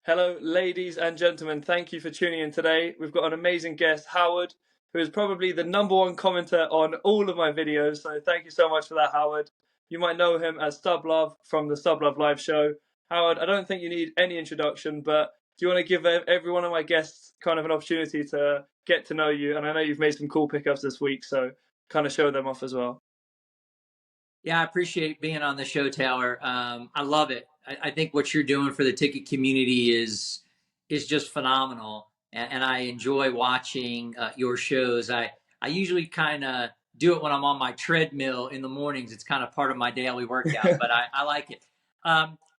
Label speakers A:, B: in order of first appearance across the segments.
A: Hello, ladies and gentlemen. Thank you for tuning in today. We've got an amazing guest, Howard, who is probably the #1 commenter on all of my videos. So thank you so much for that, Howard. You might know him as Stub.Luv from the Stub.Luv live show. Howard, I don't think you need any introduction, but do you want to give every one of my guests kind of an opportunity to get to know you? And I know you've made some cool pickups this week, so kind of show them off as well.
B: Yeah, I appreciate being on the show, Taylor. I love it. I think what you're doing for the ticket community is just phenomenal, and I enjoy watching your shows. I usually kind of do it when I'm on my treadmill in the mornings. It's kind of part of my daily workout, but I like it.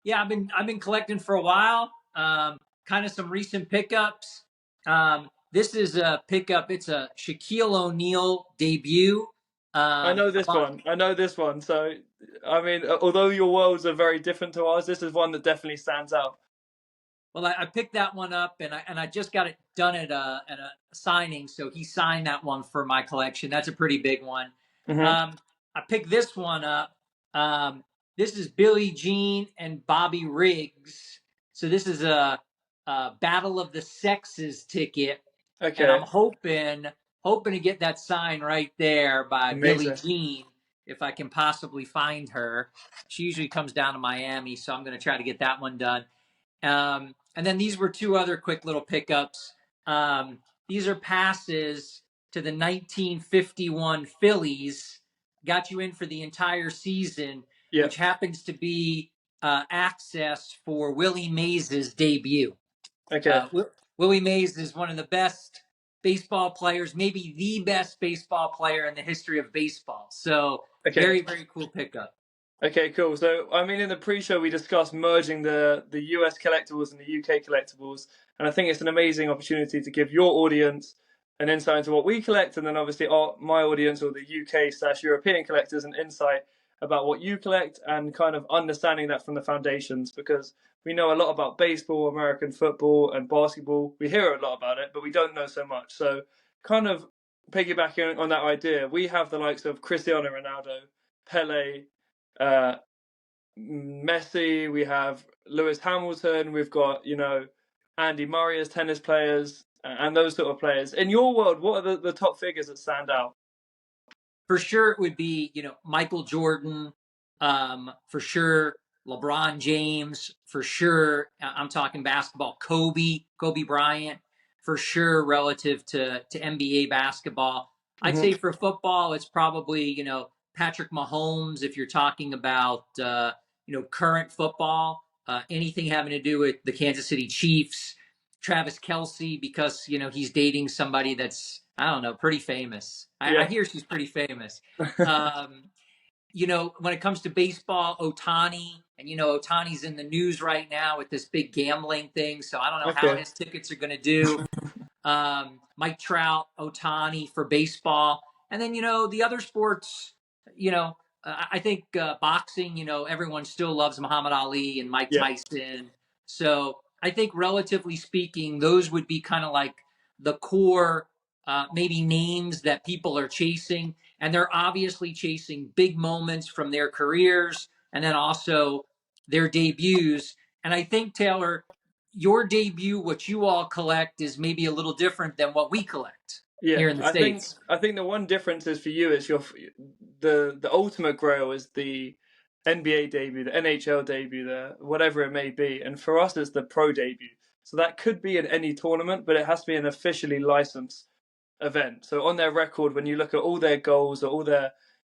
B: Yeah, I've been collecting for a while. Kind of some recent pickups. This is a pickup. It's a Shaquille O'Neal debut.
A: I know
B: A
A: this
B: lot,
A: one. I know this one. So, I mean, although your worlds are very different to ours, this is one that definitely stands out.
B: Well, I picked that one up, and I just got it done at a signing. So he signed that one for my collection. That's a pretty big one.
A: Hmm.
B: I picked this one up. This is Billie Jean and Bobby Riggs. So this is a Battle of the Sexes ticket, and I'm
A: Okay,
B: hoping to get that signed right there by Billie
A: amazing.
B: Jean if I can possibly find her. She usually comes down to Miami, so I'm going to try to get that one done. And then these were two other quick little pickups. These are passes to the 1951 Phillies. Got you in for the entire season,
A: Yeah.
B: which happens to be access for Willie Mays' debut.
A: Okay.
B: Uh, Willie Mays is one of the best baseball players, maybe the best baseball player in the history of baseball. So
A: Okay.
B: very, very cool pickup.
A: Okay. Cool. So, I mean, in the pre-show, we discussed merging the US collectibles and the UK collectibles, and I think it's an amazing opportunity to give your audience an insight into what we collect, and then obviously my audience or the UK/European collectors an insight about what you collect and kind of understanding that from the foundations because we know a lot about baseball, American football, and basketball. We hear a lot about it, but we don't know so much. So, kind of piggybacking on that idea, we have the likes of Cristiano Ronaldo, Pele, uh, Messi, we have Lewis Hamilton, we've got, Andy Murray as tennis players, and those sort of players. In your world, what are the top figures that stand out?
B: For sure it would be, Michael Jordan, for sure LeBron James, for sure I'm talking basketball, Kobe Bryant, for sure relative to NBA basketball. I'd
A: Hmm.
B: say for football it's probably, Patrick Mahomes if you're talking about current football, anything having to do with the Kansas City Chiefs, Travis Kelsey because he's dating somebody that's I don't know pretty famous. I
A: Yeah.
B: hear she's pretty famous. Um, when it comes to baseball, Otani, and Otani's in the news right now with this big gambling thing, so I don't know how
A: Okay.
B: his tickets are going to do. Mike Trout, Otani for baseball, and then the other sports. You know, I think boxing. Everyone still loves Muhammad Ali and Mike
A: Yeah.
B: Tyson. So I think, relatively speaking, those would be kind of like the core, maybe names that people are chasing, and they're obviously chasing big moments from their careers, and then also their debuts. And I think Taylor, your debut, what you all collect, is maybe a little different than what we collect
A: Yeah,
B: here in the
A: I think
B: States.
A: I think the one difference is for you is the ultimate grail is the NBA debut, the NHL debut, the whatever it may be, and for us it's the pro debut. So that could be in any tournament, but it has to be an officially licensed event. So on their record, when you look at all their goals or all their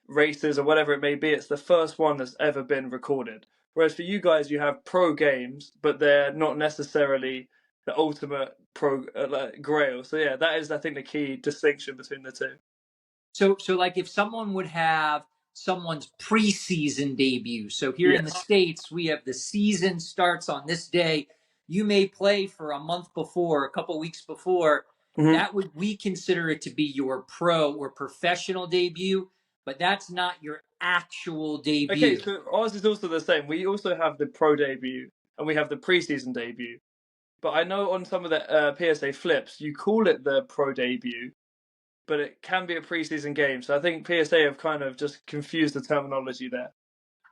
A: races or whatever it may be, it's the first one that's ever been recorded. Whereas for you guys, you have pro games, but they're not necessarily the ultimate pro grail. So yeah, that is I think the key distinction between the two.
B: So like if someone would have someone's preseason debut. So here
A: Yeah.
B: in the States, we have the season starts on this day. You may play for a month before, a couple weeks before.
A: Hmm.
B: That would we consider it to be your pro or professional debut, but that's not your actual
A: Okay,
B: debut.
A: so ours is also the same. We also have the pro debut and we have the preseason debut. But I know on some of the PSA flips, you call it the pro debut, but it can be a preseason game. So I think PSA have kind of just confused the terminology there.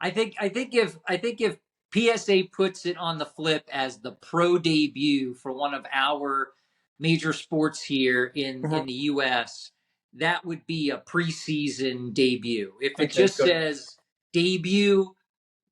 B: I think if PSA puts it on the flip as the pro debut for one of our major sports here in
A: Mhm.
B: the US. That would be a preseason debut. If it
A: Okay,
B: just
A: got it.
B: says debut,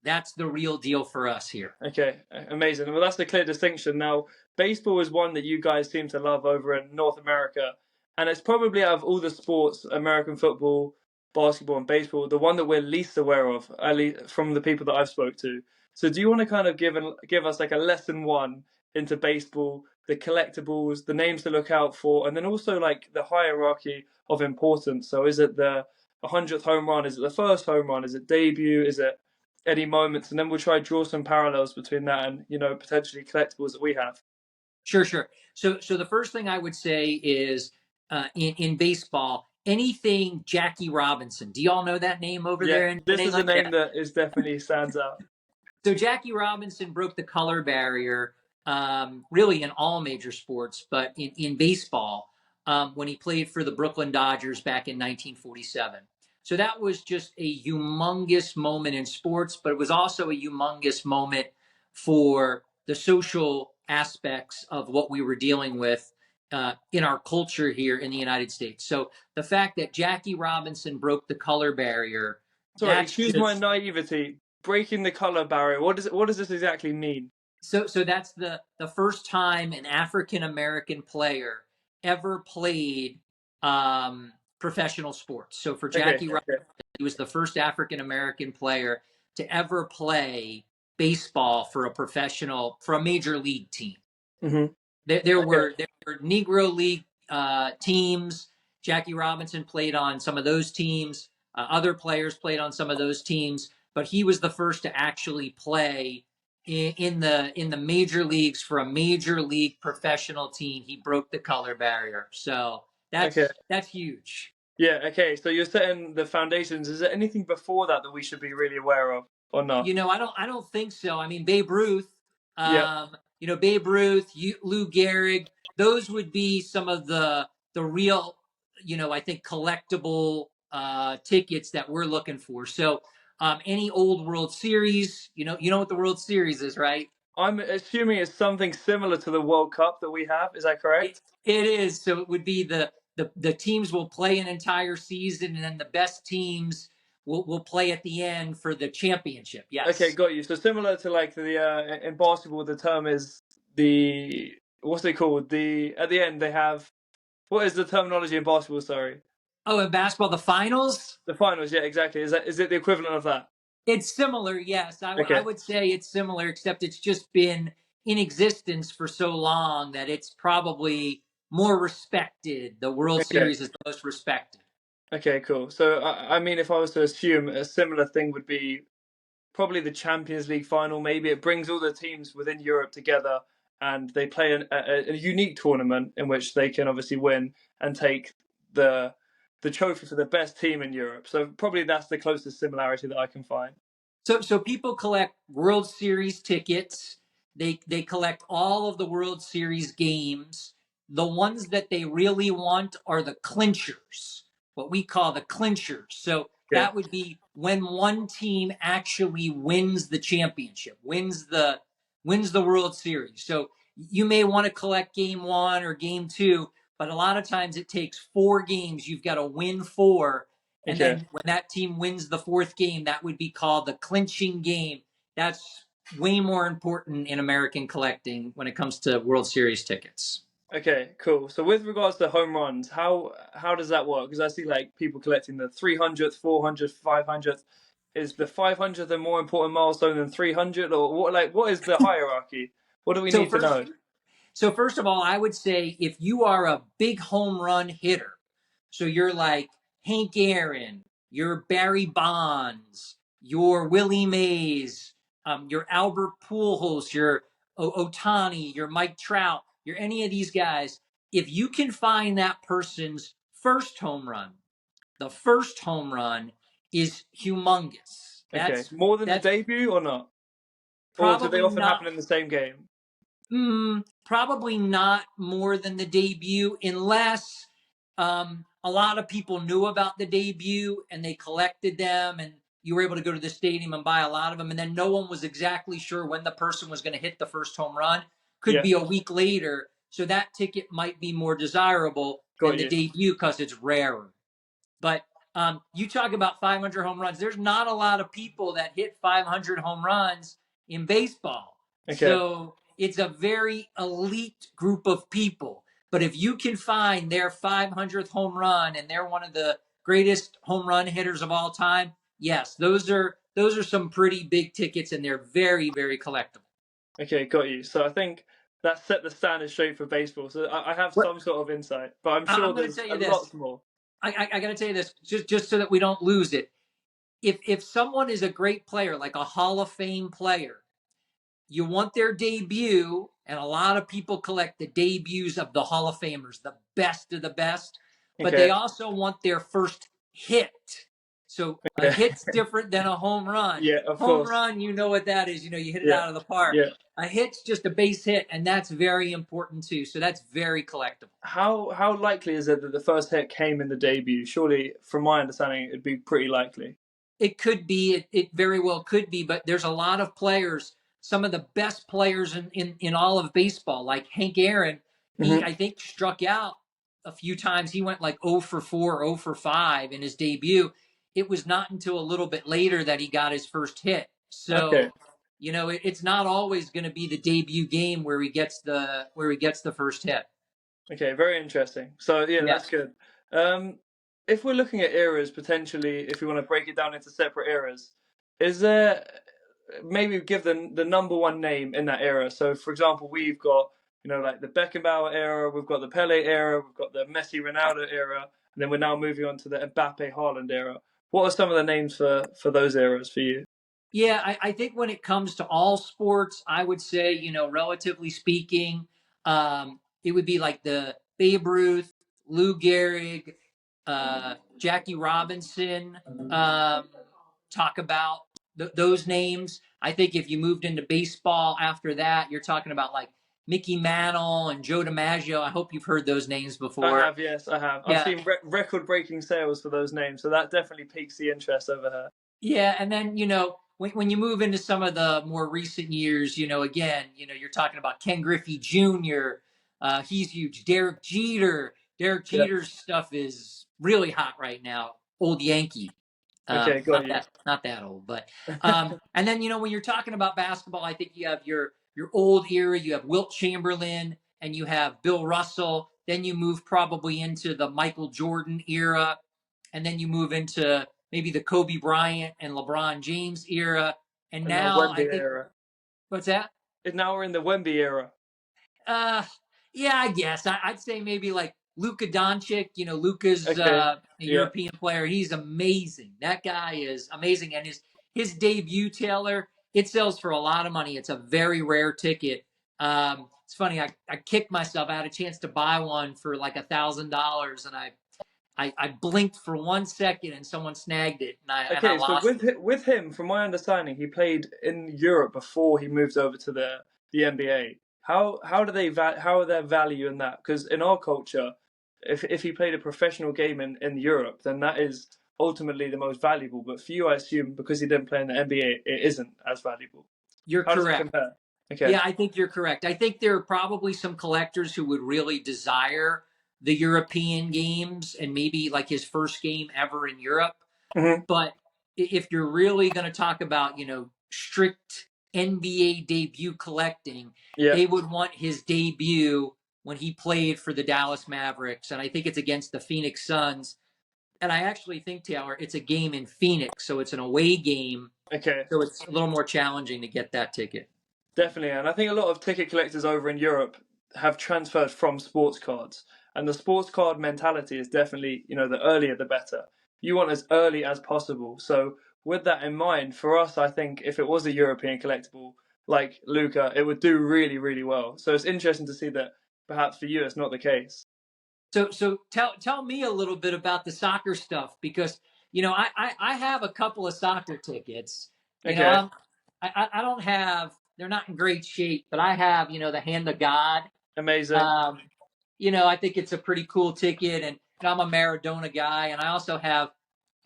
B: that's the real deal for us here.
A: Okay, amazing. Well, that's the clear distinction. Now, baseball is one that you guys seem to love over in North America, and it's probably out of all the sports, American football, basketball, and baseball, the one that we're least aware of, at least from the people that I've spoke to. So, do you want to kind of give us like a lesson one into baseball, the collectibles, the names to look out for, and then also like the hierarchy of importance? So, is it the 100th home run? Is it the first home run? Is it debut? Is it any moments, and then we'll try to draw some parallels between that and potentially collectibles that we have.
B: Sure, sure. So the first thing I would say is in baseball, anything Jackie Robinson. Do y'all know that name over
A: Yeah,
B: there in
A: this is a
B: England? Yeah.
A: name that is definitely stands out.
B: So Jackie Robinson broke the color barrier, really in all major sports, but in baseball when he played for the Brooklyn Dodgers back in 1947. So that was just a humongous moment in sports, but it was also a humongous moment for the social aspects of what we were dealing with in our culture here in the United States. So the fact that Jackie Robinson broke the color barrier,
A: Sorry,
B: that's
A: excuse my
B: just
A: naivety. Breaking the color barrier. What does this exactly mean?
B: so that's the first time an African American player ever played professional sports. So for
A: Okay,
B: Jackie Robinson,
A: okay.
B: he was the first African American player to ever play baseball for a major league team.
A: Hmm.
B: There were Negro League teams. Jackie Robinson played on some of those teams. Other players played on some of those teams, but he was the first to actually play in the major leagues for a major league professional team. He broke the color barrier, so
A: Okay.
B: that's huge.
A: Yeah, okay. So you're setting the foundations. Is there anything before that that we should be really aware of or not?
B: I don't think so. I mean, Babe Ruth,
A: Yep.
B: Babe Ruth, Lou Gehrig, those would be some of the real, I think collectible tickets that we're looking for. So, any old World Series, you know what the World Series is, right?
A: I'm assuming it's something similar to the World Cup that we have. Is that
B: It,
A: correct?
B: it is. So it would be the teams will play an entire season, and then the best teams will play at the end for the championship.
A: Okay,
B: Yes.
A: got you. So similar to like the in basketball, the term is the what's it called? The at the end they have what is the terminology in basketball? Sorry,
B: Oh, in basketball, the finals.
A: the finals. Yeah, exactly. Is it the equivalent of that?
B: It's similar, yes. I
A: Okay,
B: would say it's similar, except it's just been in existence for so long that it's probably more respected. The World
A: okay,
B: Series is the most respected.
A: okay, cool. So I mean, if I was to assume a similar thing would be probably the Champions League final. Maybe it brings all the teams within Europe together, and they play a unique tournament in which they can obviously win and take the the trophy for the best team in Europe. So probably that's the closest similarity that I can find.
B: So people collect World Series tickets. They collect all of the World Series games. The ones that they really want are the clinchers, what we call the clinchers. So
A: Okay,
B: that would be when one team actually wins the championship, wins the World Series. So you may want to collect game 1 or game 2, but a lot of times it takes 4 games. You've got to win 4, and
A: okay,
B: then when that team wins the 4th game, that would be called the clinching game. That's way more important in American collecting when it comes to World Series tickets.
A: okay, cool. So with regards to home runs, how does that work? Because I see like people collecting the 300th, 400th, 500th. Is the 500th a more important milestone than 300, or what? Like, what is the hierarchy? What do we
B: So
A: need to
B: first,
A: know?
B: so first of all, I would say if you are a big home run hitter, so you're like Hank Aaron, you're Barry Bonds, you're Willie Mays, you're Albert Pujols, you're Otani, you're Mike Trout, you're any of these guys. If you can find that person's first home run, the first home run is humongous.
A: Okay,
B: That's
A: more than the
B: that's
A: debut or not? Or do they
B: probably
A: often
B: not
A: happen in the same game?
B: Probably not more than the debut, unless a lot of people knew about the debut and they collected them, and you were able to go to the stadium and buy a lot of them, and then no one was exactly sure when the person was going to hit the first home run. Could
A: Yeah,
B: be a week later, so that ticket might be more desirable than
A: got
B: the
A: you.
B: debut because it's rarer. But you talk about 500 home runs. There's not a lot of people that hit 500 home runs in baseball.
A: Okay.
B: So it's a very elite group of people. But if you can find their 500th home run and they're one of the greatest home run hitters of all time, yes, those are some pretty big tickets, and they're very, very collectible.
A: Okay, got you. So I think that set the standard straight for baseball. So I have
B: What
A: some sort of insight, but I'm sure
B: I'm going to
A: there's
B: tell
A: a
B: you this.
A: lots more.
B: I got to tell you this just so that we don't lose it. If someone is a great player, like a Hall of Fame player, you want their debut, and a lot of people collect the debuts of the Hall of Famers, the best of the best, but they
A: Okay.
B: also want their first hit. So a
A: Okay.
B: hit's different than a home run.
A: Yeah, of
B: Home
A: course.
B: run, you know what that is. You hit it
A: Yeah.
B: out of the park.
A: Yeah.
B: A hit's just a base hit, and that's very important too. So that's very collectible.
A: How likely is it that the first hit came in the debut? Surely, from my understanding, it'd be pretty likely.
B: It could be, it very well could be, but there's a lot of players, some of the best players in all of baseball, like Hank Aaron. He,
A: Hmm.
B: I think, struck out a few times. He went like 0 for 4, 0 for 5 in his debut. It was not until a little bit later that he got his first hit.
A: Okay.
B: So, it's not always going to be the debut game where he gets the first hit.
A: Okay. Very interesting. So yeah,
B: Yeah.
A: that's good. Um, if we're looking at eras potentially, if we want to break it down into separate eras, is there maybe give the number one name in that era? So for example, we've got like the Beckenbauer era, we've got the Pele era, we've got the Messi Ronaldo era, and then we're now moving on to the Mbappe Haaland era. What are some of the names for those eras for you?
B: Yeah, I think when it comes to all sports, I would say, relatively speaking, it would be like the Babe Ruth, Lou Gehrig, Jackie Robinson. Talk about those names. I think if you moved into baseball after that, you're talking about like Mickey Mantle and Joe DiMaggio. I hope you've heard those names
A: I
B: before.
A: have, yes, I have. I've
B: Yeah,
A: seen record-breaking sales for those names, so that definitely piques the interest over here.
B: yeah, and then when you move into some of the more recent years, again, you're talking about Ken Griffey Jr. He's huge. Derek Jeter. Derek
A: Yeah.
B: Jeter's stuff is really hot right now. Old Yankee.
A: Okay, got
B: Not
A: you.
B: that old, but and then when you're talking about basketball, I think you have your old era. You have Wilt Chamberlain and you have Bill Russell. Then you move probably into the Michael Jordan era, and then you move into maybe the Kobe Bryant and LeBron James era. And
A: And now
B: now I
A: Wemby
B: think,
A: era.
B: what's that?
A: And now we're in the Wemby era.
B: Uh, yeah, I guess I'd say maybe like Luka Doncic. Luka's
A: Okay,
B: a
A: yeah.
B: European player. He's amazing. That guy is amazing, and his debut, Taylor, it sells for a lot of money. It's a very rare ticket. It's funny. I kicked myself. I had a chance to buy one for like $1,000, and I blinked for 1 second, and someone snagged it, and I
A: Okay, so
B: lost it.
A: with him, from my understanding, he played in Europe before he moved over to the NBA. How do they how are their value in that? Because in our culture, if he played a professional game in Europe, then that is ultimately the most valuable. But for you, I assume because he didn't play in the NBA, it isn't as valuable.
B: You're
A: How does it
B: correct.
A: compare? Okay.
B: Yeah, I think you're correct. I think there are probably some collectors who would really desire the European games and maybe like his first game ever in Europe.
A: Hmm.
B: But if you're really going to talk about, strict NBA debut collecting,
A: Yeah.
B: they would want his debut when he played for the Dallas Mavericks. And I think it's against the Phoenix Suns. And I actually think, Taylor, it's a game in Phoenix. So it's an away game.
A: Okay.
B: So it's a little more challenging to get that ticket.
A: Definitely, and I think a lot of ticket collectors over in Europe have transferred from sports cards, and the sports card mentality is definitely, the earlier the better. You want as early as possible. So with that in mind, for us, I think if it was a European collectible like Luca, it would do really, really well. So it's interesting to see that perhaps for you it's not the case.
B: So tell me a little bit about the soccer stuff, because I have a couple of soccer tickets. You know
A: Okay,
B: I'm I don't have, they're not in great shape, but I have the Hand of God.
A: amazing.
B: Um, I think it's a pretty cool ticket, and I'm a Maradona guy, and I also have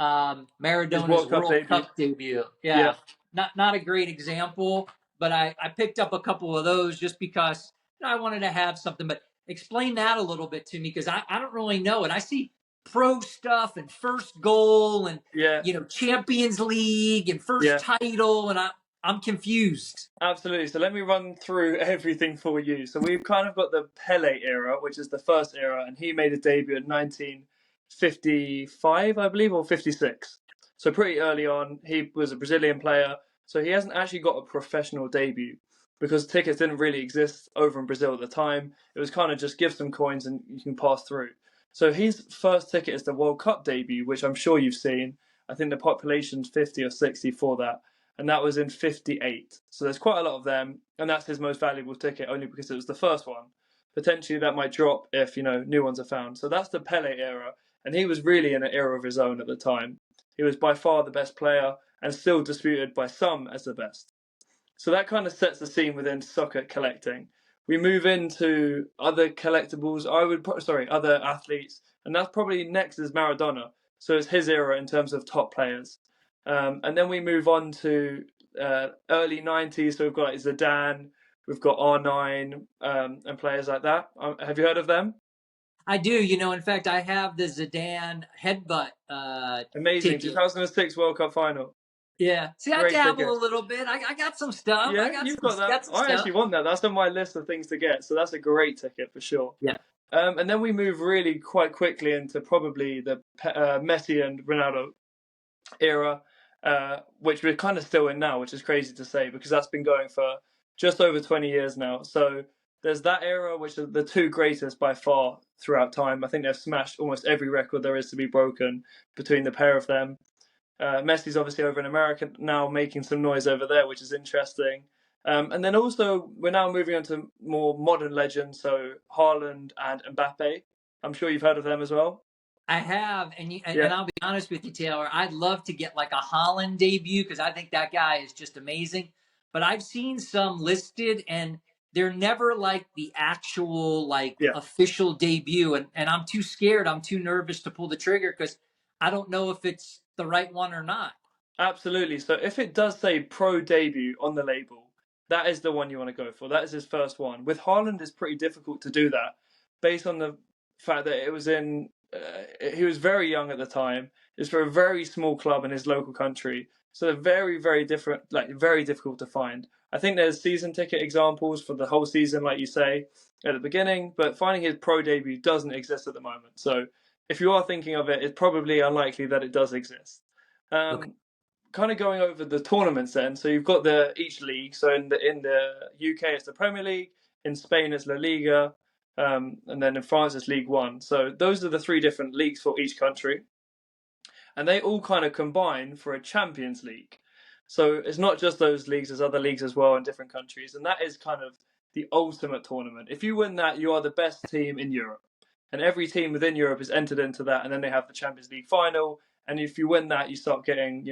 A: His
B: Maradona's
A: World Cup
B: World
A: debut.
B: Cup debut.
A: Yeah.
B: Yeah, not a great example, but I picked up a couple of those just because I wanted to have something. But explain that a little bit to me because I don't really know it. I see pro stuff and first goal and
A: Yeah.
B: Champions League and first
A: Yeah.
B: title, and I'm confused.
A: Absolutely. So let me run through everything for you. So we've kind of got the Pele era, which is the first era, and he made a debut in 1955, I believe, or 56. So pretty early on, he was a Brazilian player. So he hasn't actually got a professional debut because tickets didn't really exist over in Brazil at the time. It was kind of just give some coins and you can pass through. So his first ticket is the World Cup debut, which I'm sure you've seen. I think the population's 50 or 60 for that, and that was in 58. So there's quite a lot of them, and that's his most valuable ticket only because it was the first one. Potentially that might drop if, new ones are found. So that's the Pele era, and he was really in an era of his own at the time. He was by far the best player and still disputed by some as the best. So that kind of sets the scene within soccer collecting. We move into other collectibles. Other athletes, and that's probably next is Maradona. So it's his era in terms of top players. And then we move on to early 90s. So we've got like Zidane, we've got R9, and players like that. Have you heard of them?
B: I do. In fact, I have the Zidane headbutt
A: Amazing.
B: ticket.
A: 2006 World Cup final.
B: Yeah. See, I
A: Great
B: dabble
A: ticket.
B: a little bit. I got some stuff. I
A: Yeah,
B: got
A: you've
B: some
A: got that.
B: got some
A: I
B: stuff.
A: actually want that. That's on my list of things to get. So that's a great ticket for sure.
B: Yeah.
A: And then we move really quite quickly into probably the Messi and Ronaldo era, which we're kind of still in now, which is crazy to say because that's been going for just over 20 years now. So there's that era, which are the two greatest by far throughout time. I think they've smashed almost every record there is to be broken between the pair of them. Messi's obviously over in America now, making some noise over there, which is interesting. And then also, we're now moving on to more modern legends, so Haaland and Mbappe. I'm sure you've heard of them as well.
B: I have, and
A: Yeah,
B: I'll be honest with you, Taylor. I'd love to get like a Holland debut because I think that guy is just amazing. But I've seen some listed, and they're never like the actual like
A: yeah,
B: official debut, and I'm too scared. I'm too nervous to pull the trigger because I don't know if it's the right one or not.
A: absolutely. So if it does say pro debut on the label, that is the one you want to go for. That is his first one. With Haaland, it's pretty difficult to do that based on the fact that it was he was very young at the time. It's for a very small club in his local country, so they're very, very different, like very difficult to find. I think there's season ticket examples for the whole season, like you say at the beginning, but finding his pro debut doesn't exist at the moment. So if you are thinking of it, it's probably unlikely that it does exist.
B: Okay.
A: Kind of going over the tournaments then. So you've got each league. So in the UK it's the Premier League, in Spain it's La Liga, and then in France it's League One. So those are the three different leagues for each country, and they all kind of combine for a Champions League. So it's not just those leagues; there's other leagues as well in different countries, and that is kind of the ultimate tournament. If you win that, you are the best team in Europe, and every team within Europe is entered into that, and then they have the Champions League final. And if you win that, you start getting,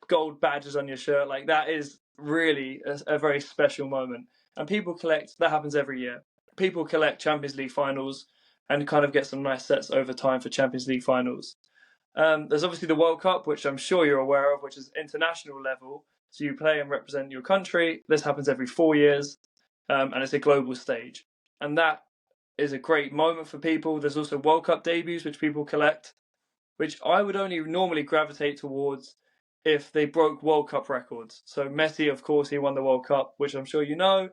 A: gold badges on your shirt. Like that is really a very special moment. And people collect. That happens every year. People collect Champions League finals and kind of get some nice sets over time for Champions League finals. There's obviously the World Cup, which I'm sure you're aware of, which is international level. So you play and represent your country. This happens every 4 years, and it's a global stage. And that is a great moment for people. There's also World Cup debuts, which people collect, which I would only normally gravitate towards if they broke World Cup records. So Messi, of course, he won the World Cup, which I'm sure you know.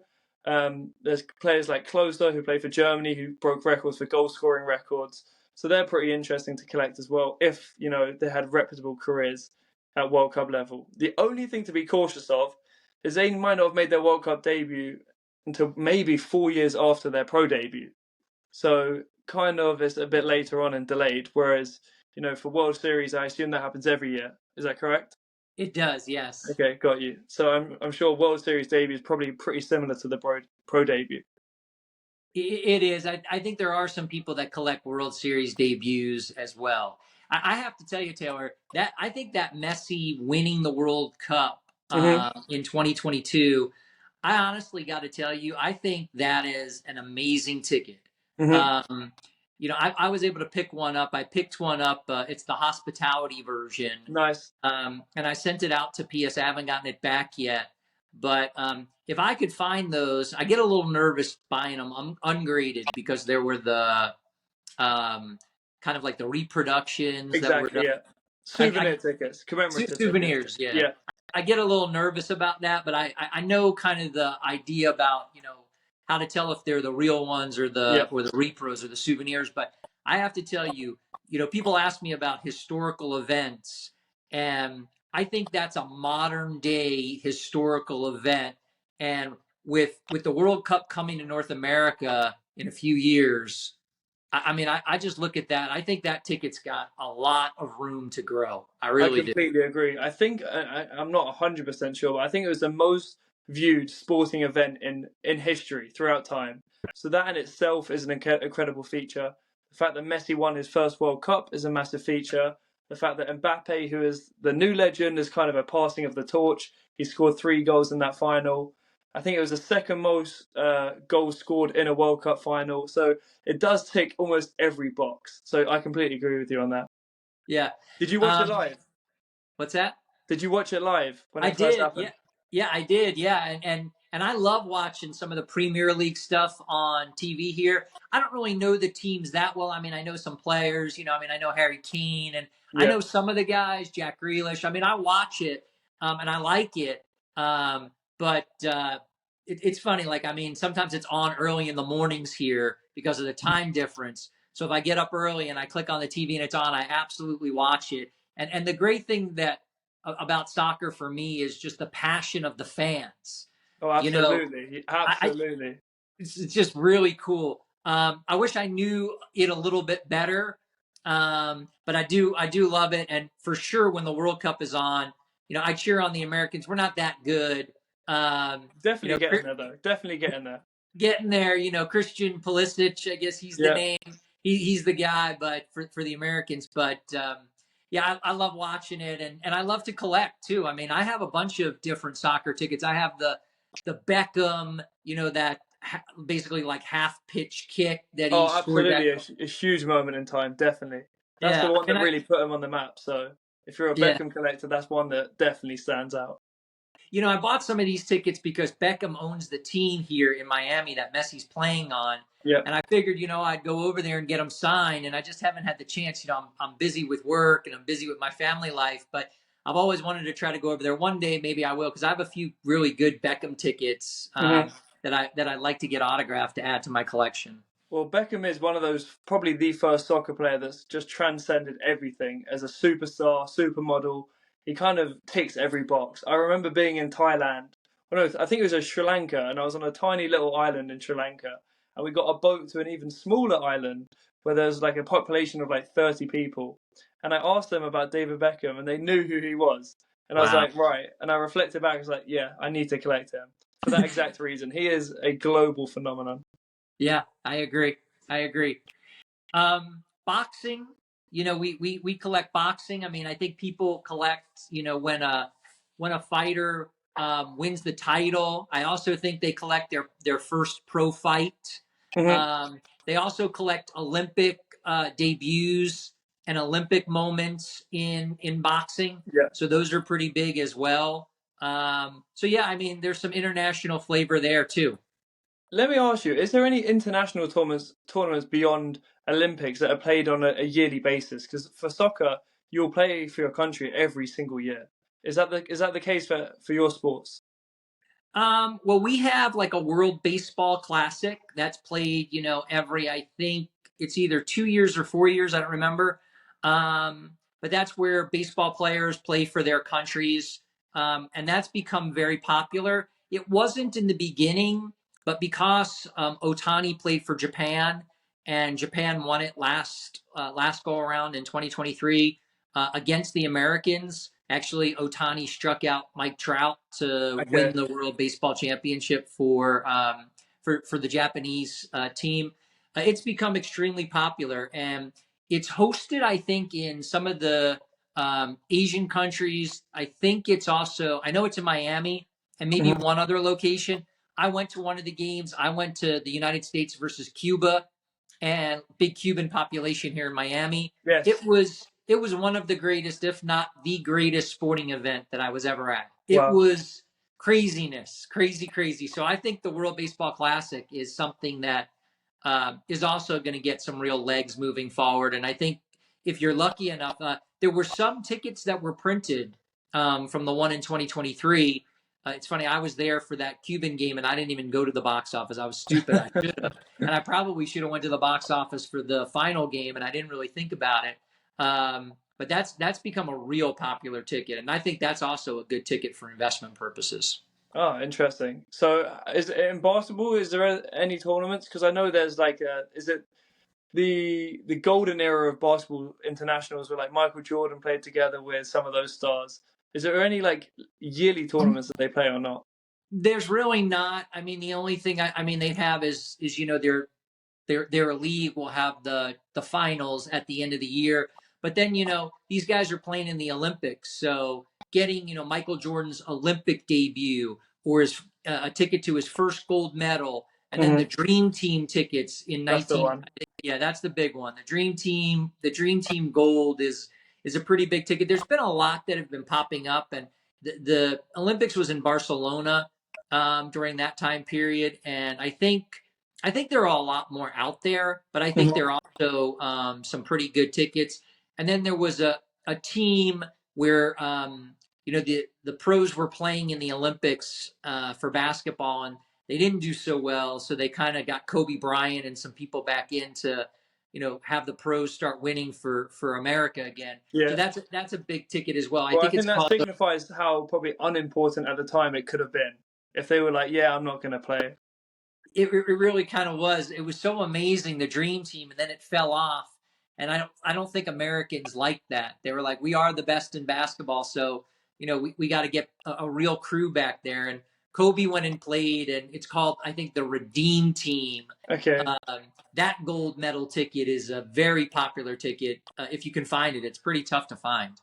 A: There's players like Klose, who played for Germany, who broke records for goal scoring records. So they're pretty interesting to collect as well if, they had reputable careers at World Cup level. The only thing to be cautious of is they might not have made their World Cup debut until maybe 4 years after their pro debut. So kind of it's a bit later on and delayed. Whereas, for World Series, I assume that happens every year. Is that correct?
B: It does, yes.
A: Okay, got you. So I'm sure World Series debut is probably pretty similar to the pro debut.
B: It is. I think there are some people that collect World Series debuts as well. I have to tell you, Taylor, that I think that Messi winning the World Cup
A: Mhm.
B: in 2022, I honestly got to tell you, I think that is an amazing ticket.
A: Mhm.
B: Um, I was able to pick one up. I picked one up. It's the hospitality version.
A: Nice.
B: And I sent it out to PS. I haven't gotten it back yet. But if I could find those, I get a little nervous buying them ungraded because there were the kind of like the reproductions that were
A: Exactly.
B: done.
A: Yeah.
B: I
A: Souvenir tickets, commemorative tickets.
B: souvenirs, yeah.
A: Yeah.
B: I get a little nervous about that, but I know kind of the idea about how to tell if they're the real ones or
A: Yeah.
B: the repros or the souvenirs. But I have to tell you, people ask me about historical events, and I think that's a modern day historical event. And with the World Cup coming to North America in a few years, I mean, I just look at that. I think that ticket's got a lot of room to grow. I
A: I
B: really do.
A: completely agree. I think I'm not 100% sure, but I think it was the most viewed sporting event in history throughout time. So that in itself is an incredible feature. The fact that Messi won his first World Cup is a massive feature. The fact that Mbappe, who is the new legend, is kind of a passing of the torch. He scored 3 goals in that final. I think it was the second most goals scored in a World Cup final. So it does tick almost every box. So I completely agree with you on that.
B: Yeah.
A: Did you watch it
B: Um,
A: live?
B: what's that?
A: Did you watch it live when
B: I
A: it first
B: did. Yeah.
A: happened?
B: Yeah, I did. Yeah. And I love watching some of the Premier League stuff on TV here. I don't really know the teams that well. I mean, I know some players, I mean, I know Harry Kane and I
A: Yeah.
B: know some of the guys, Jack Grealish. I mean, I watch it and I like it. But it's funny. Like, I mean, sometimes it's on early in the mornings here because of the time difference. So if I get up early and I click on the TV and it's on, I absolutely watch it. And the great thing about soccer for me is just the passion of the fans.
A: Oh,
B: You know,
A: absolutely.
B: I
A: Absolutely.
B: it's just really cool. I wish I knew it a little bit better, but I do love it, and for sure when the World Cup is on, I cheer on the Americans. We're not that good, you
A: Definitely
B: know,
A: getting there, though. Definitely getting there.
B: getting there. Christian Pulisic, I guess he's the
A: Yeah.
B: name. He's the guy, but for the Americans. But yeah, I love watching it, and I love to collect too. I mean, I have a bunch of different soccer tickets. I have the Beckham, that basically like half pitch kick that he
A: Oh,
B: scored. That
A: absolutely. A huge moment in time. Definitely. That's the
B: yeah,
A: one
B: and
A: that really put him on the map. So if you're a
B: yeah.
A: Beckham collector, that's one that definitely stands out.
B: I bought some of these tickets because Beckham owns the team here in Miami that Messi's playing on.
A: Yeah.
B: And I figured, I'd go over there and get them signed. And I just haven't had the chance. I'm busy with work and I'm busy with my family life. But I've always wanted to try to go over there. One day, maybe I will, because I have a few really good Beckham tickets
A: Mhm.
B: that I'd like to get autographed to add to my collection.
A: Well, Beckham is one of those, probably the first soccer player that's just transcended everything as a superstar, supermodel. He kind of ticks every box. I remember being in Thailand. Well, no, I think it was Sri Lanka, and I was on a tiny little island in Sri Lanka, and we got a boat to an even smaller island where there's like a population of like 30 people. And I asked them about David Beckham, and they knew who he was. And I was
B: Wow.
A: like, right. And I reflected back, I was like, yeah, I need to collect him for that exact reason. He is a global phenomenon.
B: Yeah, I agree. I agree. Boxing, we collect boxing. I mean, I think people collect, when a fighter wins the title. I also think they collect their first pro fight.
A: Hmm.
B: They also collect Olympic debuts and Olympic moments in boxing.
A: Yeah.
B: So those are pretty big as well. So yeah, I mean, there's some international flavor there too.
A: Let me ask you: is there any international tournaments beyond Olympics that are played on a yearly basis? Because for soccer, you'll play for your country every single year. Is that the case for your sports?
B: Well, we have like a World Baseball Classic that's played, every, I think it's either 2 years or 4 years. I don't remember. But that's where baseball players play for their countries. And that's become very popular. It wasn't in the beginning, but because Otani played for Japan and Japan won it last go around in 2023 against the Americans. Actually, Otani struck out Mike Trout to win
A: Okay.
B: the World Baseball Championship for the Japanese team. It's become extremely popular, and it's hosted, I think, in some of the Asian countries. I think it's also, I know it's in Miami and maybe
A: Mhm.
B: one other location. I went to one of the games. I went to the United States versus Cuba, and big Cuban population here in Miami.
A: Yes.
B: It was one of the greatest, if not the greatest sporting event that I was ever at. It
A: Wow.
B: was craziness, crazy, crazy. So I think the World Baseball Classic is something that is also going to get some real legs moving forward. And I think if you're lucky enough, there were some tickets that were printed from the one in 2023. It's funny, I was there for that Cuban game and I didn't even go to the box office. I was stupid. I should have. And I probably should have went to the box office for the final game and I didn't really think about it. But that's become a real popular ticket. And I think that's also a good ticket for investment purposes.
A: Oh, interesting. So, is it in basketball? Is there any tournaments? Because I know there's like, is it the golden era of basketball internationals where like Michael Jordan played together with some of those stars? Is there any like yearly tournaments that they play or not?
B: There's really not. I mean, the only thing I mean they have is their league will have the finals at the end of the year. But then these guys are playing in the Olympics, so getting Michael Jordan's Olympic debut or his a ticket to his first gold medal, and then the
A: Hmm.
B: Dream Team tickets in
A: That's the
B: 19.
A: one.
B: Yeah, that's the big one. The Dream Team Gold is a pretty big ticket. There's been a lot that have been popping up, and the Olympics was in Barcelona during that time period, and I think there are a lot more out there, but I think there
A: Hmm.
B: are also some pretty good tickets. And then there was a team where the pros were playing in the Olympics for basketball, and they didn't do so well, so they kind of got Kobe Bryant and some people back in to have the pros start winning for America again. So
A: Yeah.
B: that's a big ticket as well. I
A: Well, I
B: think
A: think
B: it's
A: that
B: called
A: signifies how probably unimportant at the time it could have been if they were like, "Yeah, I'm not going to play."
B: it really kind of was. It was so amazing, the dream team, and then it fell off. And I don't think Americans liked that. They were like, we are the best in basketball, so we got to get a real crew back there. And Kobe went and played, and it's called, I think, the Redeem Team.
A: Okay.
B: Um, that gold medal ticket is a very popular ticket. If you can find it, it's pretty tough to find.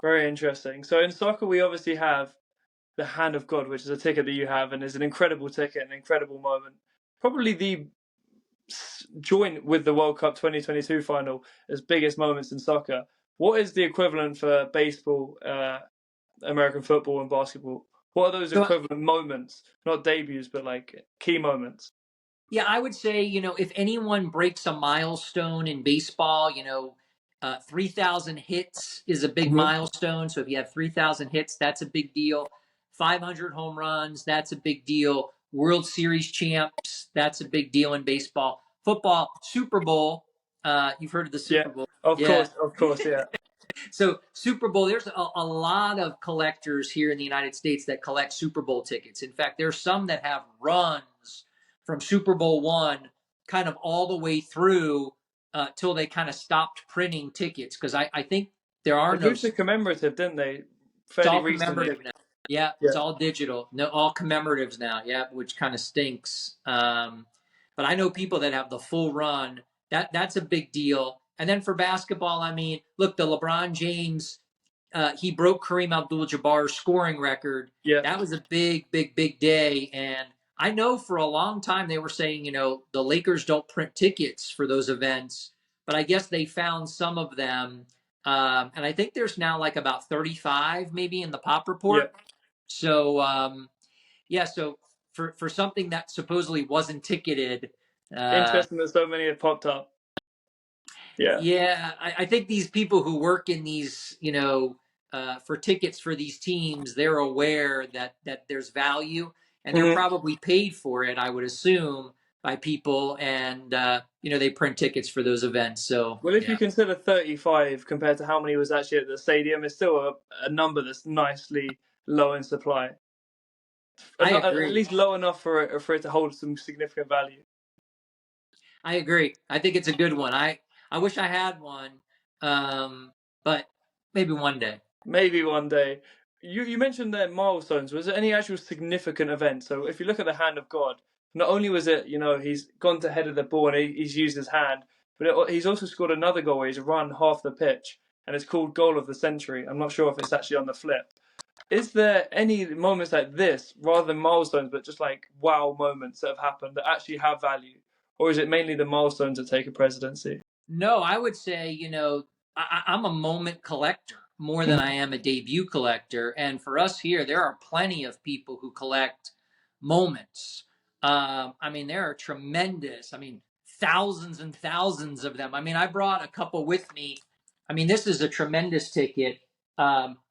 A: Very interesting. So in soccer, we obviously have the Hand of God, which is a ticket that you have, and is an incredible ticket, an incredible moment. Probably the joint with the World Cup 2022 final as biggest moments in soccer. What is the equivalent for baseball, American football, and basketball? What are those
B: So
A: equivalent moments? Not debuts, but like key moments.
B: yeah, I would say, if anyone breaks a milestone in baseball, 3,000 hits is a big
A: Hmm.
B: milestone. So if you have 3,000 hits, that's a big deal. 500 home runs, that's a big deal. World Series champs, that's a big deal in baseball. Football, Super Bowl, you've heard of the
A: Yeah,
B: Super Bowl. Yeah.
A: of course, yeah.
B: So Super Bowl, there's a lot of collectors here in the United States that collect Super Bowl tickets. In fact, there's some that have runs from Super Bowl one kind of all the way through till they kind of stopped printing tickets because I think there are
A: They
B: no.
A: moved to commemorative, didn't they?
B: It's
A: Fairly
B: all
A: recently.
B: commemorative now. Yeah, it's
A: Yeah.
B: all digital. No, all commemoratives now. Yeah, which kind of stinks. But I know people that have the full run. That's a big deal. And then for basketball, I mean, look, the LeBron James he broke Kareem Abdul-Jabbar's scoring record.
A: Yeah.
B: That was a big, big, big day. And I know for a long time they were saying, the Lakers don't print tickets for those events, but I guess they found some of them. And I think there's now like about 35 maybe in the pop
A: Yeah.
B: report. So, yeah, so for something that supposedly wasn't ticketed, uh,
A: Interesting that so many have popped up. Yeah.
B: yeah, I think these people who work in these, for tickets for these teams, they're aware that there's value, and they're
A: Hmm.
B: probably paid for it. I would assume by people, and they print tickets for those events. So
A: Well, if you
B: yeah,
A: consider 35 compared to how many was actually at the stadium, it's still a number that's nicely low in supply.
B: I
A: Not, at
B: agree.
A: least low enough for it to hold some significant value.
B: I agree. I think it's a good one. I wish I had one, um, but maybe one day.
A: Maybe one day. You mentioned that milestones. Was there any actual significant event? So if you look at the Hand of God, not only was it, he's gone to head of the ball and he's used his hand, but he's also scored another goal where he's run half the pitch, and it's called Goal of the Century. I'm not sure if it's actually on the flip. Is there any moments like this, rather than milestones, but just like wow moments that have happened that actually have value? or is it mainly the milestones that take a presidency?
B: No, I would say, I'm a moment collector more than I am a debut collector. And for us here, there are plenty of people who collect moments. I mean, there are tremendous, thousands and thousands of them. I mean, I brought a couple with me. I mean, this is a tremendous ticket.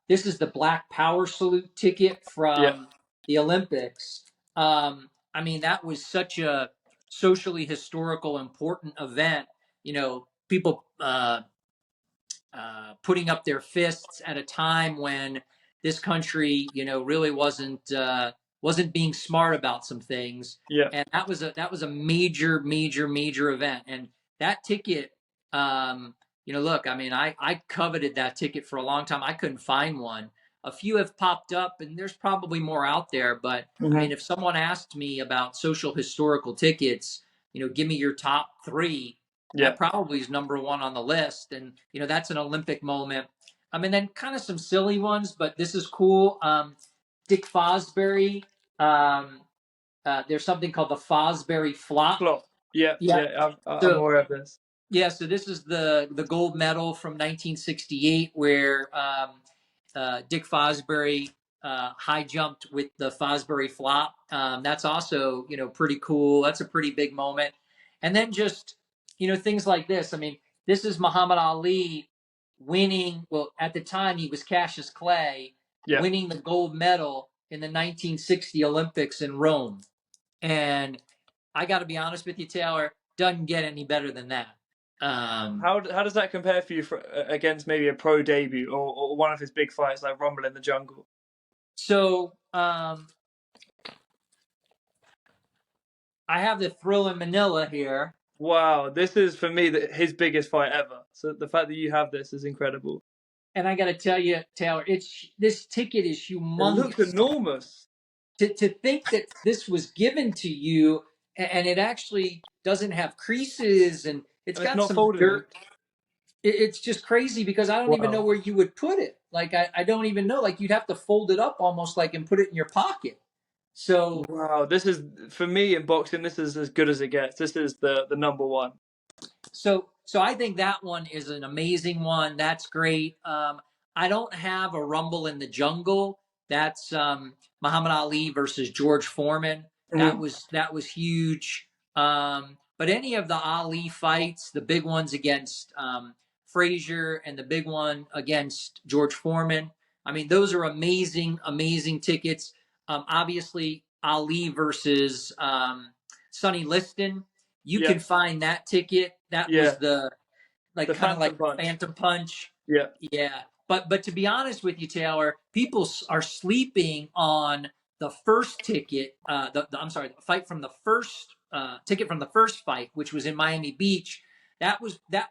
B: This is the Black Power Salute ticket
A: Yeah,
B: from the Olympics. I mean, that was such a socially historical, important event. People putting up their fists at a time when this country, really wasn't being smart about some things,
A: yeah.
B: and that was a major, major, major event. And that ticket, look, I mean, I coveted that ticket for a long time. I couldn't find one. A few have popped up, and there's probably more out there. But I
A: Hmm.
B: mean, if someone asked me about social historical tickets, give me your top three,
A: Yeah.
B: that probably is number one on the list. And, that's an Olympic moment. I mean, then kind of some silly ones, but this is cool. Dick Fosbury. Um, there's something called the Fosbury Flop.
A: Flop. Yeah,
B: Yeah.
A: yeah. I'm
B: So
A: aware of this.
B: yeah, so this is the gold medal from 1968, where Dick Fosbury high jumped with the Fosbury flop. That's also pretty cool. That's a pretty big moment. And then just things like this. I mean, this is Muhammad Ali winning. Well, at the time he was Cassius Clay,
A: Yeah.
B: winning the gold medal in the 1960 Olympics in Rome. And I got to be honest with you, Taylor, doesn't get any better than that.
A: How does that compare for you against maybe a pro debut or one of his big fights like Rumble in the Jungle?
B: So I have the Thrill in Manila here,
A: Wow, this is for me his biggest fight ever. So the fact that you have this is incredible.
B: and I got to tell you, Taylor, this ticket is
A: It looks
B: humongous.
A: enormous,
B: To think that this was given to you, and it actually doesn't have creases, and it's
A: and it's
B: got
A: not
B: some
A: folded.
B: dirt. It's just crazy because I don't even know
A: Wow,
B: where you would put it. Like I don't even know. Like you'd have to fold it up almost like and put it in your pocket. So
A: wow. This is for me in boxing. This is as good as it gets. This is the number one.
B: so I think that one is an amazing one. That's great. I don't have a Rumble in the Jungle. That's Muhammad Ali versus George Foreman.
A: Mhm.
B: That was huge. But any of the Ali fights, the big ones against Frazier and the big one against George Foreman, I mean, those are amazing, amazing tickets. Obviously, Ali versus Sonny Liston, you
A: Yeah,
B: can find that ticket. That was
A: yeah.
B: the like
A: The
B: kind of
A: Phantom
B: like the
A: Punch.
B: Phantom Punch.
A: Yeah.
B: Yeah. But to be honest with you, Taylor, people are sleeping on the first ticket. I'm sorry, the fight from the first ticket from the first fight, which was in Miami Beach. That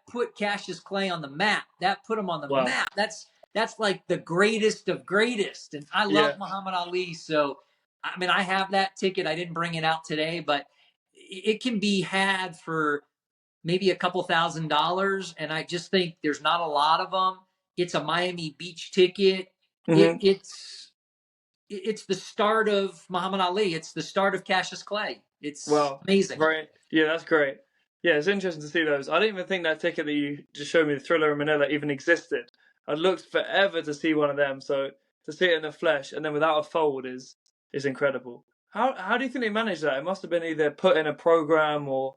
B: put Cassius Clay on the map. That put him on the
A: Wow.
B: map. That's like the greatest of greatest. And I
A: Yeah.
B: love Muhammad Ali. So I mean, I have that ticket. I didn't bring it out today, but it can be had for maybe a couple $1,000s, and I just think there's not a lot of them. It's a Miami Beach ticket. It,
A: Hmm.
B: it's it's the start of Muhammad Ali. It's the start of Cassius Clay. It's
A: Wow.
B: amazing.
A: Right. Yeah, that's great. Yeah, it's interesting to see those. I didn't even think that ticket that you just showed me, the Thriller in Manila, even existed. I looked forever to see one of them. So to see it in the flesh and then without a fold is incredible. How do you think they managed that? It must have been either put in a program or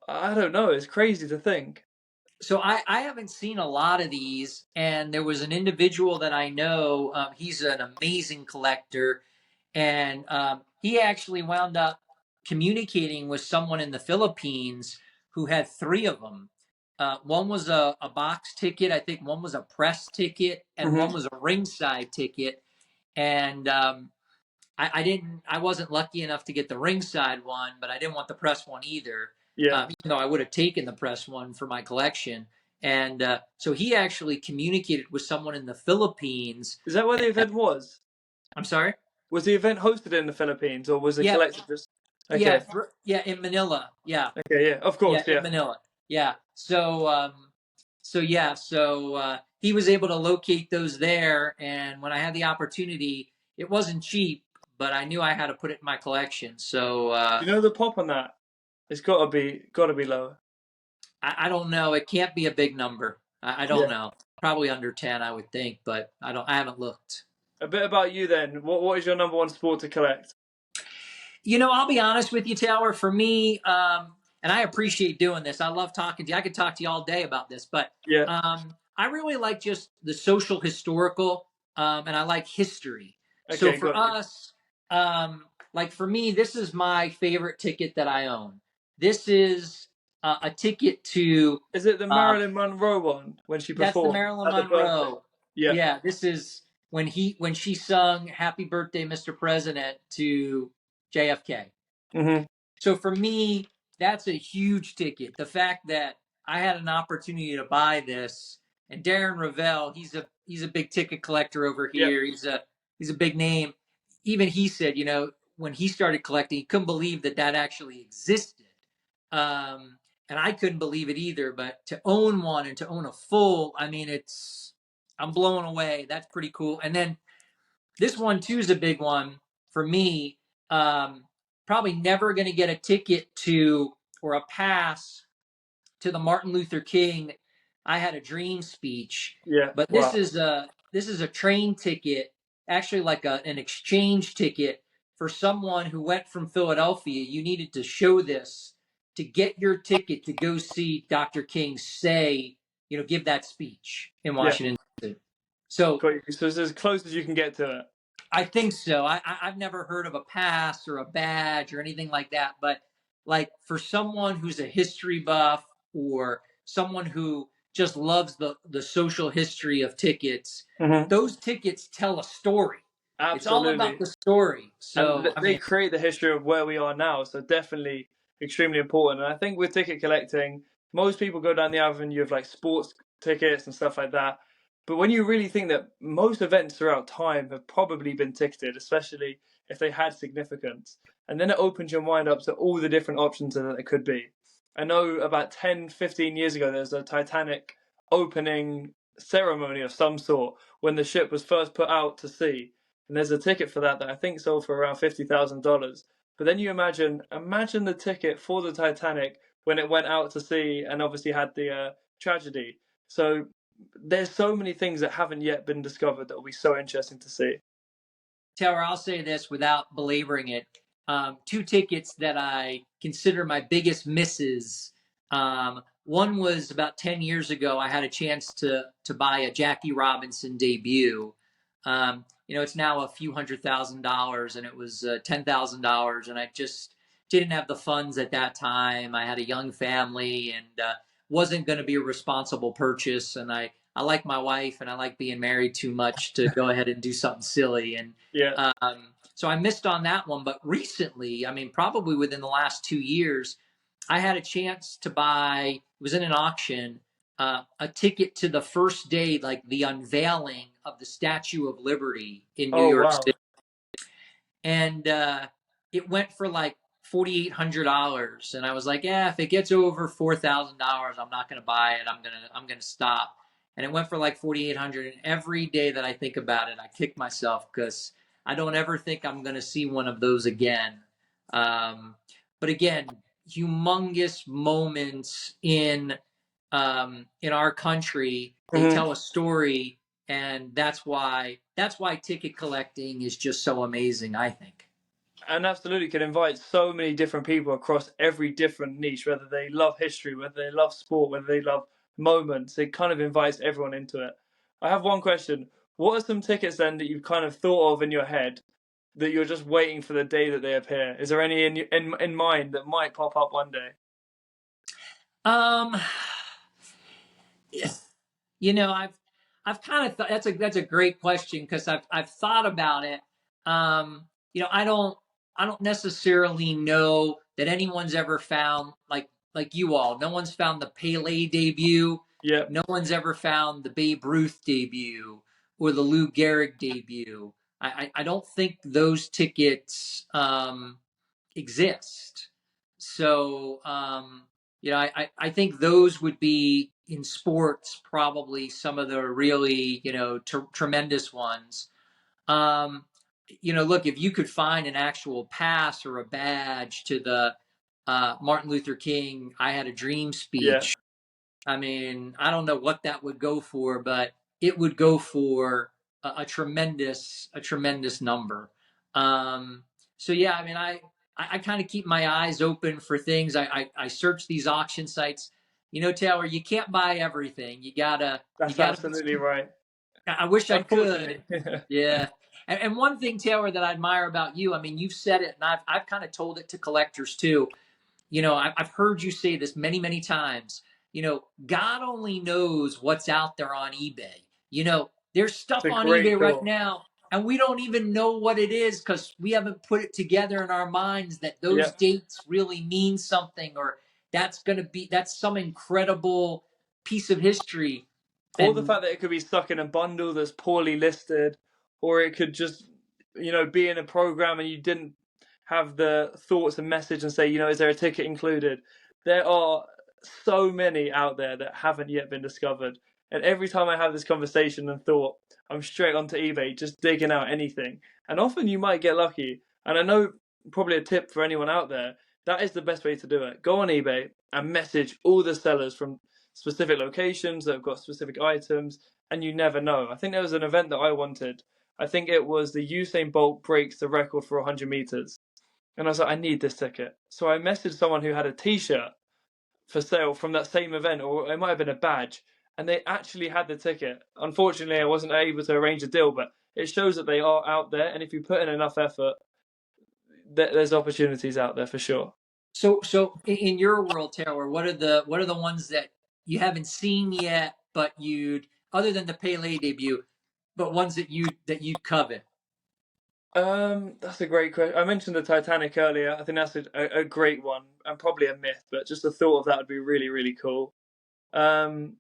A: I don't know. It's crazy to think.
B: So I haven't seen a lot of these, and there was an individual that I know. He's an amazing collector, and he actually wound up communicating with someone in the Philippines who had three of them. One was a box ticket, I think one was a press ticket, and
A: Hmm.
B: one was a ringside ticket. And I wasn't lucky enough to get the ringside one, but I didn't want the press one either.
A: Yeah.
B: Even though I would have taken the press one for my collection. And so he actually communicated with someone in the Philippines.
A: Is that where the
B: And,
A: event was?
B: I'm sorry.
A: Was the event hosted in the Philippines or was the
B: Yeah,
A: collective just?
B: yeah,
A: Okay.
B: yeah, in Manila. Yeah,
A: Okay. Yeah. Of
B: yeah,
A: course.
B: in
A: Yeah.
B: Manila. Yeah. He was able to locate those there, and when I had the opportunity, it wasn't cheap, but I knew I had to put it in my collection. So
A: Do you know the pop on that? It's got to be lower.
B: I don't know. It can't be a big number. I don't
A: Yeah.
B: know. Probably under 10, I would think, but I haven't looked.
A: A bit about you then. What is your number one sport to collect?
B: I'll be honest with you, Taylor. For me, and I appreciate doing this. I love talking to you. I could talk to you all day about this, but
A: Yeah.
B: I really like just the social historical, and I like history. So
A: Okay,
B: for
A: got you.
B: us, like for me, this is my favorite ticket that I own. This is a ticket to.
A: Is it the
B: Uh,
A: Marilyn Monroe one when she
B: that's the
A: performed
B: Marilyn
A: at the birthday?
B: Monroe.
A: Yeah.
B: Yeah, this is when she sung "Happy Birthday, Mr. President" to JFK.
A: Hmm.
B: So for me, that's a huge ticket. The fact that I had an opportunity to buy this, and Darren Ravel, he's a big ticket collector over
A: Yeah.
B: here. He's a big name. Even he said, when he started collecting, he couldn't believe that actually existed. And I couldn't believe it either. But to own one and to own a full, I mean, I'm blown away. That's pretty cool. And then this one too is a big one for me. Um, Probably never going to get a ticket to or a pass to the Martin Luther King "I Had a Dream" speech,
A: Yeah.
B: but
A: Wow.
B: this is a train ticket, actually like an exchange ticket for someone who went from Philadelphia. You needed to show this to get your ticket to go see Dr. King give that speech in
A: Yeah.
B: Washington, D.C. So
A: Got you. So it's as close as you can get to it.
B: I think so. I've never heard of a pass or a badge or anything like that, but like for someone who's a history buff or someone who just loves the social history of tickets,
A: Hmm.
B: those tickets tell a story. It's all about
A: Absolutely.
B: the story.
A: And
B: So I
A: they
B: mean,
A: create the history of where we are now. So definitely extremely important. And I think with ticket collecting, most people go down the avenue of like sports tickets and stuff like that. But when you really think that most events throughout time have probably been ticketed, especially if they had significance, and then it opens your mind up to all the different options that it could be. I know about 10, 15 years ago, there was a Titanic opening ceremony of some sort when the ship was first put out to sea, and there's a ticket for that I think sold for around $50,000. But then you imagine the ticket for the Titanic when it went out to sea and obviously had the tragedy. So there's so many things that haven't yet been discovered that will be so interesting to see.
B: Taylor, I'll say this without belaboring it. Two tickets that I consider my biggest misses. One was about 10 years ago. I had a chance to buy a Jackie Robinson debut. It's now a few $100,000, and it was $10,000, and I just didn't have the funds at that time. I had a young family and wasn't going to be a responsible purchase, and I like my wife and I like being married too much to go ahead and do something silly. And
A: Yeah.
B: so I missed on that one. But recently, I mean, probably within the last 2 years, I had a chance to buy, it was in an auction, a ticket to the first day, like the unveiling of the Statue of Liberty in New
A: Oh
B: York
A: wow.
B: City. And it went for like $4,800, and I was like, yeah, if it gets over $4,000, I'm not going to buy it. I'm gonna stop. And it went for like 4,800. And every day that I think about it, I kick myself because I don't ever think I'm going to see one of those again. But again, humongous moments in our country. They
A: Hmm.
B: tell a story, and that's why ticket collecting is just so amazing, I think.
A: And absolutely can invite so many different people across every different niche, whether they love history, whether they love sport, whether they love moments. It kind of invites everyone into it. I have one question. What are some tickets then that you've kind of thought of in your head that you're just waiting for the day that they appear? Is there any in mind that might pop up one day?
B: Um, I've kind of thought that's a great question because I've thought about it. Um, I don't necessarily know that anyone's ever found like you all. No one's found the Pele debut.
A: Yeah.
B: No one's ever found the Babe Ruth debut or the Lou Gehrig debut. I don't think those tickets exist. So, I think those would be in sports probably some of the really, tremendous ones. Look, if you could find an actual pass or a badge to the Martin Luther King, I Had a Dream
A: Yeah,
B: speech. I mean, I don't know what that would go for, but it would go for a tremendous number. Um, so yeah, I mean, I kind of keep my eyes open for things. I search these auction sites. You know, Taylor, you can't buy everything. You
A: that's
B: gotta.
A: absolutely right.
B: I wish I could.
A: Unfortunately.
B: Yeah. And one thing, Taylor, that I admire about you, I mean, you've said it, and I've kind of told it to collectors too. You know, I've heard you say this many, many times. You know, God only knows what's out there on eBay. You know, there's
A: It's
B: stuff
A: a
B: on
A: great
B: eBay right
A: thought.
B: now, and we don't even know what it is because we haven't put it together in our minds that those
A: Yeah.
B: dates really mean something, or that's some incredible piece of history.
A: Or the
B: And
A: fact that it could be stuck in a bundle that's poorly listed, or it could just, be in a program and you didn't have the thoughts and message and say, is there a ticket included? There are so many out there that haven't yet been discovered. And every time I have this conversation and thought, I'm straight onto eBay, just digging out anything. And often you might get lucky. And I know probably a tip for anyone out there, that is the best way to do it. Go on eBay and message all the sellers from specific locations that have got specific items, and you never know. I think there was an event that I wanted. I think it was the Usain Bolt breaks the record for 100 meters. And I was like, I need this ticket. So I messaged someone who had a t shirt for sale from that same event, or it might have been a badge, and they actually had the ticket. Unfortunately, I wasn't able to arrange a deal, but it shows that they are out there. And if you put in enough effort, there's opportunities out there for sure.
B: so in your world, Taylor, what are the ones that you haven't seen yet, but you'd other than the Pele debut, but ones that you'd covet?
A: That's a great question. I mentioned the Titanic earlier. I think that's a great one and probably a myth, but just the thought of that would be really, really cool. Um,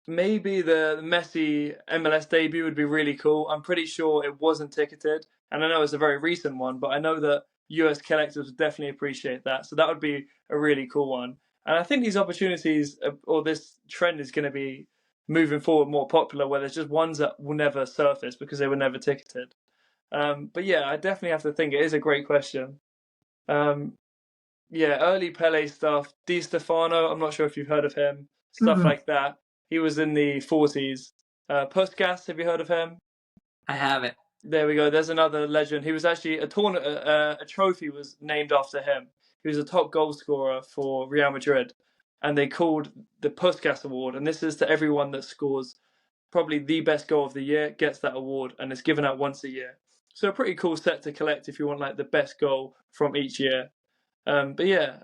A: Maybe the Messi MLS debut would be really cool. I'm pretty sure it wasn't ticketed, and I know it's a very recent one, but I know that US collectors would definitely appreciate that. So that would be a really cool one. And I think these opportunities or this trend is going to be moving forward more popular, where there's just ones that will never surface because they were never ticketed. But yeah, I definitely have to think it is a great question. Um, yeah, early Pele stuff. Di Stefano, I'm not sure if you've heard of him. Stuff
B: Mm-mm.
A: like that. He was in the 40s. Puskas, have you heard of him?
B: I haven't.
A: There we go. There's another legend. He was actually a trophy was named after him. He was a top goal scorer for Real Madrid, and they called the Puskas Award. And this is to everyone that scores probably the best goal of the year gets that award, and it's given out once a year. So a pretty cool set to collect if you want like the best goal from each year. But yeah,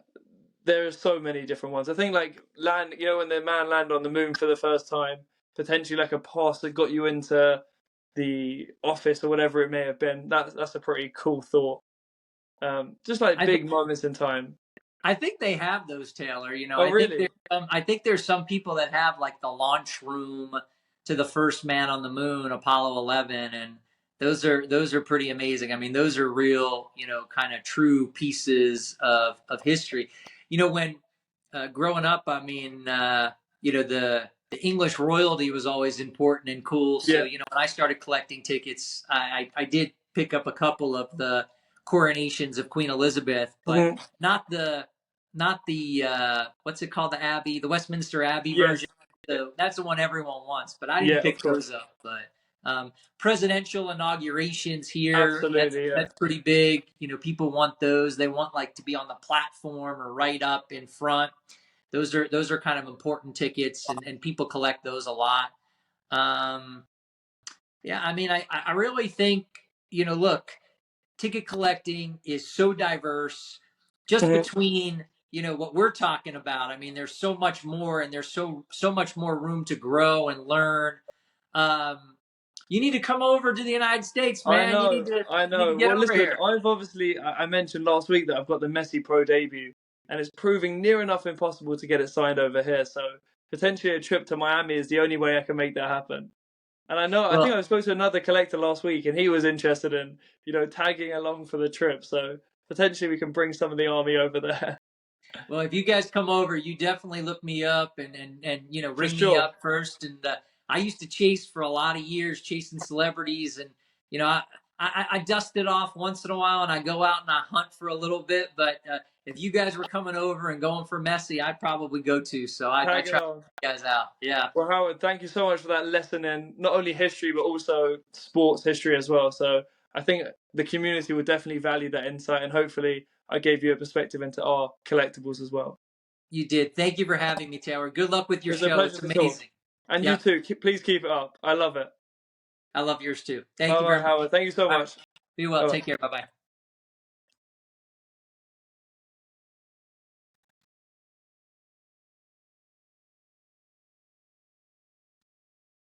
A: there are so many different ones. I think like land, when the man landed on the moon for the first time, potentially like a pass that got you into the office or whatever it may have been. That's a pretty cool thought. Just like
B: I think
A: big moments in time.
B: I think they have those, Taylor. You know,
A: Oh really?
B: I think there's some people that have like the launch room to the first man on the moon, Apollo 11, and those are pretty amazing. I mean, those are real, you know, kind of true pieces of history. You know, when growing up, I mean, you know, the English royalty was always important and cool. So,
A: Yeah.
B: you know, when I started collecting tickets, I did pick up a couple of the coronations of Queen Elizabeth, but
A: Hmm.
B: not the not the what's it called, the Abbey, the Westminster Abbey
A: Yes.
B: version. So that's the one everyone wants, but I
A: Yeah.
B: didn't
A: Of
B: pick
A: course.
B: those up. But presidential inaugurations here,
A: Absolutely. Yeah.
B: that's pretty big. You know, people want those. They want like to be on the platform or right up in front. Those are kind of important tickets, and people collect those a lot. Um, yeah, I mean, I really think, you know, look, ticket collecting is so diverse just
A: Hmm.
B: between, you know, what we're talking about. I mean, there's so much more, and there's so much more room to grow and learn. um, you need to come over to the United States,
A: I
B: man.
A: know. I
B: You need to
A: know.
B: get
A: Well,
B: over
A: listen,
B: here.
A: I've obviously I mentioned last week that I've got the Messi Pro debut, and it's proving near enough impossible to get it signed over here. So potentially a trip to Miami is the only way I can make that happen. And I know, I think
B: Well,
A: I spoke to another collector last week, and he was interested in, tagging along for the trip. So potentially we can bring some of the army over there
B: well, if you guys come over, you definitely look me up and you know,
A: for
B: ring me
A: sure.
B: up first. And I used to chase for a lot of years, chasing celebrities, and you know, I dust it off once in a while, and I go out and I hunt for a little bit. But if you guys were coming over and going for messy, I'd probably go too. So I
A: Tag
B: try to
A: along.
B: get you guys out. Yeah.
A: Well, Howard, thank you so much for that lesson in not only history but also sports history as well. So I think the community will definitely value that insight, and hopefully I gave you a perspective into our collectibles as well.
B: You did. Thank you for having me, Taylor. Good luck with
A: It
B: your
A: was a
B: show.
A: pleasure
B: It's
A: to talk.
B: amazing.
A: And you
B: Yeah.
A: too. Please keep it up. I love it.
B: I love yours too. Thank
A: Bye
B: you
A: bye,
B: very much.
A: Howard. Thank you so
B: All right.
A: much.
B: Be well.
A: Bye bye.
B: Take care. Bye bye.